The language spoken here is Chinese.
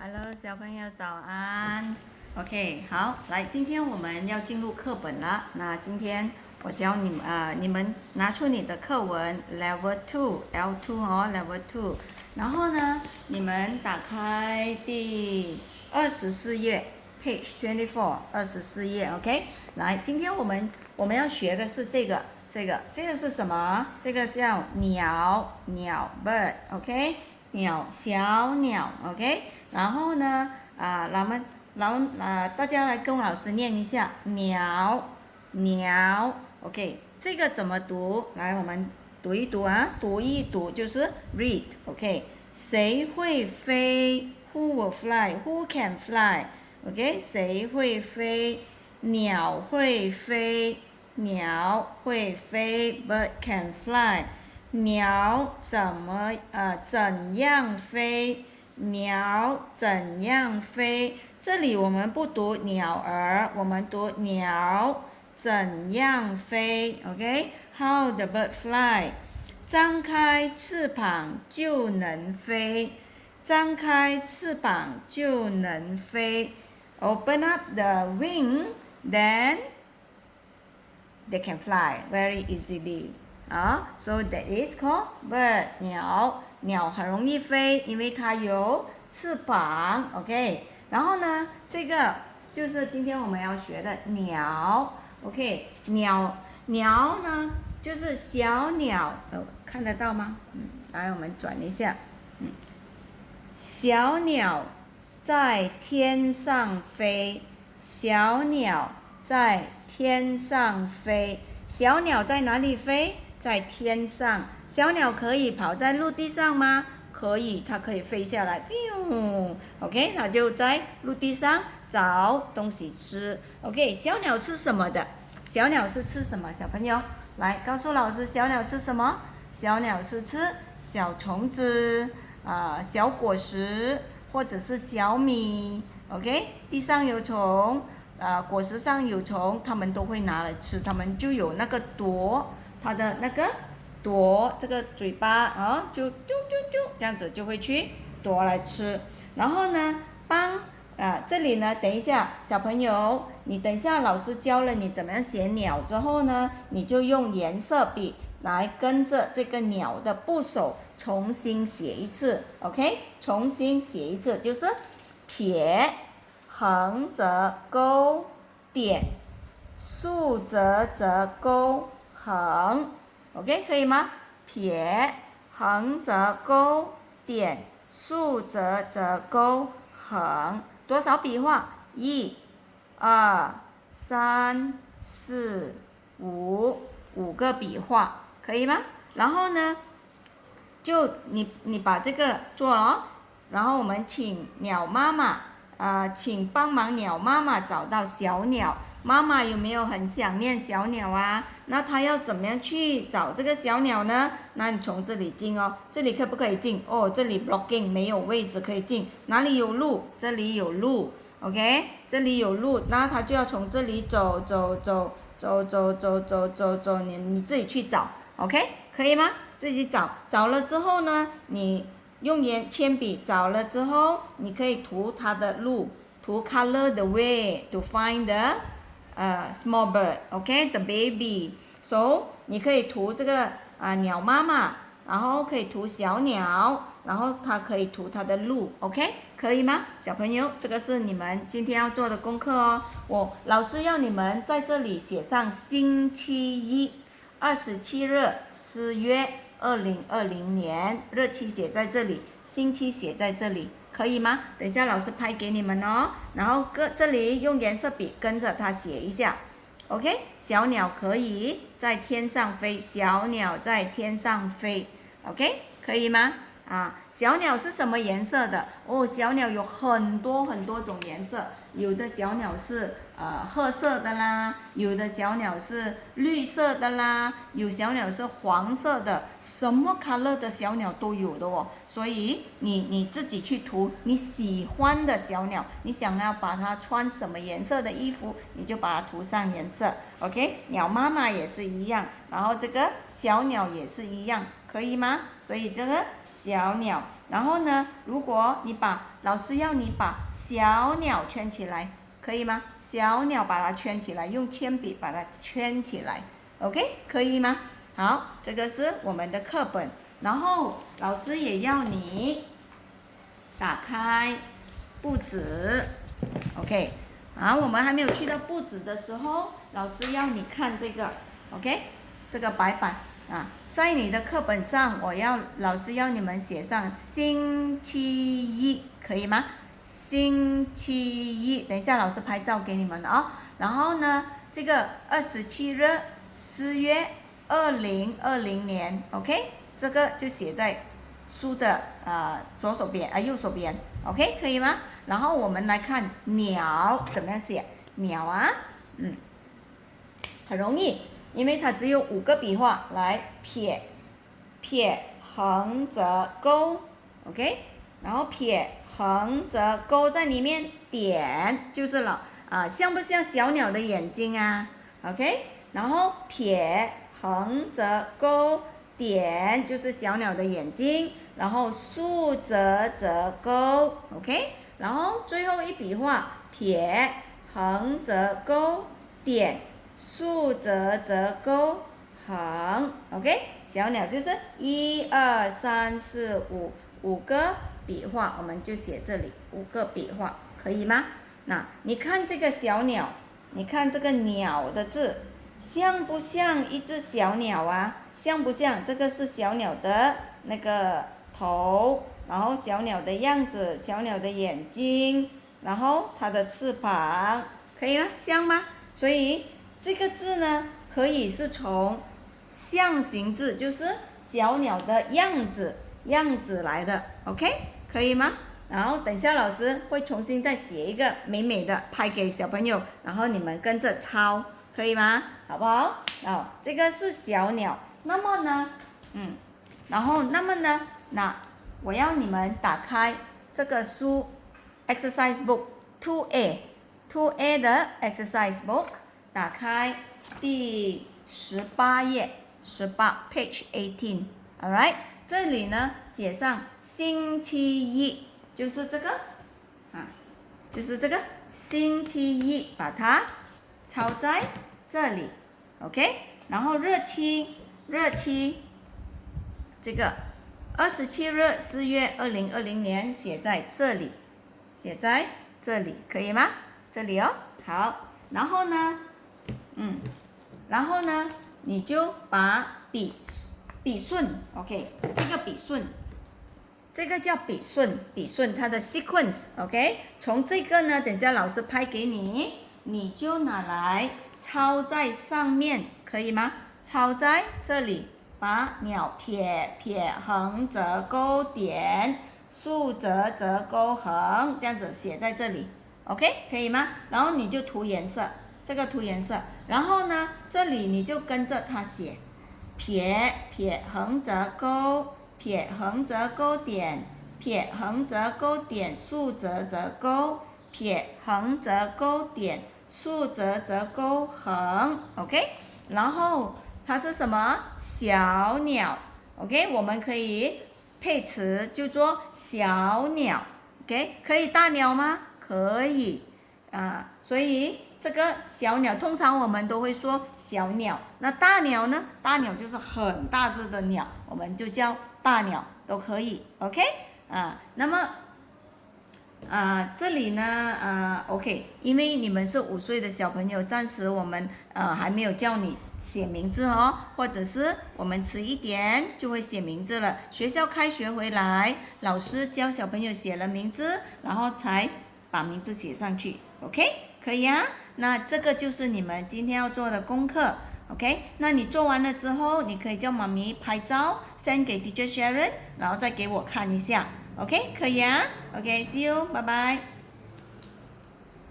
Hello， 小朋友早安。OK， 好，来，今天我们要进入课本了。那今天我教你们你们拿出你的课文 Level 2 L2 哦 Level 2，然后呢，你们打开第24页 Page 24 24页 OK。来，今天我们要学的是这个是什么？这个叫鸟 bird OK。鸟，小鸟 ，OK，然后呢，大家来跟老师念一下鸟，OK，这个怎么读？来，我们读一读啊，读一读就是 read，OK，谁会飞 ？Who will fly？Who can fly？OK，谁会飞？鸟会飞，鸟会飞 ，bird can fly。鸟怎样飞？鸟怎样飞？这里我们不读鸟儿，我们读鸟怎样飞 ？OK，How the bird fly？ 张开翅膀就能飞，张开翅膀就能飞。Open up the wing, then they can fly very easily. So that is called bird 鸟很容易飞，因为它有翅膀 ，OK。然后呢，这个就是今天我们要学的鸟 ，OK。鸟呢就是小鸟，看得到吗？来我们转一下，小鸟在天上飞，小鸟在天上飞，小鸟在哪里飞？在天上。小鸟可以跑在陆地上吗？可以，它可以飞下来 ，OK， 它就在陆地上找东西吃 ，OK。小鸟吃什么的？小鸟是吃什么？小朋友，来告诉老师，小鸟吃什么？小鸟是吃小虫子小果实或者是小米 ，OK。地上有虫果实上有虫，它们都会拿来吃，它们就有那个朵。它的那个夺这个嘴巴就丢丢丢，这样子就会去夺来吃。然后呢，这里呢，等一下，小朋友，你等一下老师教了你怎么样写鸟之后呢，你就用颜色笔来跟着这个鸟的部首重新写一次 ，OK？ 重新写一次，就是撇、横折钩、点、竖折钩。横 ，OK， 可以吗？撇、横折钩、点、竖折钩、横，多少笔画？1、2、3、4、5，5个笔画，可以吗？然后呢，就你把这个做了，然后我们请鸟妈妈请帮忙鸟妈妈找到小鸟。妈妈有没有很想念小鸟啊？那她要怎么样去找这个小鸟呢？那你从这里进哦，这里可不可以进？这里 blocking 没有位置可以进，哪里有路？这里有路 ，OK， 这里有路，那它就要从这里走，你自己去找 ，OK， 可以吗？自己找了之后呢，你用铅笔找了之后，你可以涂它的路，涂 color the way to find the。small bird, OK, the baby. So 你可以涂这个鸟妈妈，然后可以涂小鸟，然后它可以涂它的路 ，OK， 可以吗？小朋友，这个是你们今天要做的功课哦。老师要你们在这里写上星期一，27日4月2020年，日期写在这里，星期写在这里。可以吗？等一下老师拍给你们哦，然后这里用颜色笔跟着它写一下 ，OK？ 小鸟可以在天上飞，小鸟在天上飞 ，OK？ 可以吗？小鸟是什么颜色的？小鸟有很多种颜色，有的小鸟是褐色的啦，有的小鸟是绿色的啦，有小鸟是黄色的，什么 color 的小鸟都有的哦。所以你自己去涂你喜欢的小鸟，你想要把它穿什么颜色的衣服，你就把它涂上颜色 ，OK？ 鸟妈妈也是一样，然后这个小鸟也是一样，可以吗？所以这个小鸟，然后呢，如果老师要你把小鸟圈起来，可以吗？小鸟把它圈起来，用铅笔把它圈起来 ，OK， 可以吗？好，这个是我们的课本，然后老师也要你打开簿子 ，OK。好，我们还没有去到簿子的时候，老师要你看这个 ，OK， 这个白板啊，在你的课本上，老师要你们写上星期一，可以吗？星期一，等一下老师拍照给你们了啊。然后呢，这个27日4月2020年 ，OK， 这个就写在书的左手边右手边 ，OK， 可以吗？然后我们来看鸟怎么样写，鸟啊，很容易，因为它只有5个笔画，来撇、横折钩 ，OK， 然后撇、横折钩在里面，点就是像不像小鸟的眼睛啊 ？OK， 然后撇、横折钩，点就是小鸟的眼睛，然后竖折折钩 ，OK。然后最后一笔画，撇、横折钩，点、竖折折钩，横 ，OK， 小鸟就是1、2、3、4、5个笔画，我们就写这里5个笔画，可以吗？那你看这个小鸟，你看这个鸟的字，像不像一只小鸟啊？像不像？这个是小鸟的那个头。然后小鸟的样子，小鸟的眼睛，然后它的翅膀，可以吗？像吗？所以这个字呢，可以是从象形字，就是小鸟的样子来的 ，OK， 可以吗？然后等一下老师会重新再写一个美美的拍给小朋友，然后你们跟着抄，可以吗？好不好？这个是小鸟。那么呢，那我要你们打开这个书 ，exercise book 2A 的 exercise book， 打开第18页，page 18，alright， 这里呢写上星期一，就是这个，星期一，把它抄在这里 ，OK， 然后日期，这个。27日4月2020年写在这里，可以吗？这里哦，好，然后呢，你就把笔顺 ，OK， 这个笔顺，这个叫笔顺它的 sequence，OK， 从这个呢，等下老师拍给你，你就拿来抄在上面，可以吗？抄在这里。把鸟撇、横折钩，点、竖折折钩，横，这样子写在这里 ，OK， 可以吗？然后你就涂颜色，这个涂颜色，然后呢，这里你就跟着它写，撇、横折钩，撇、横折钩，点、撇、横折钩，点、竖折折钩，撇、横折钩，点、竖折折钩，横 ，OK， 然后。它是什么？小鸟 ，OK， 我们可以配词就做小鸟 ，OK， 可以大鸟吗？可以，所以这个小鸟通常我们都会说小鸟，那大鸟呢？大鸟就是很大只的鸟，我们就叫大鸟，都可以 ，OK， 那么。这里呢，OK， 因为你们是5岁的小朋友，暂时我们还没有叫你写名字哦，或者是我们迟一点就会写名字了。学校开学回来，老师教小朋友写了名字，然后才把名字写上去 ，OK， 可以啊？那这个就是你们今天要做的功课 ，OK？ 那你做完了之后，你可以叫妈咪拍照 ，send 给 Teacher Sharon， 然后再给我看一下。OK， 可以啊 ？OK，see you， 拜拜。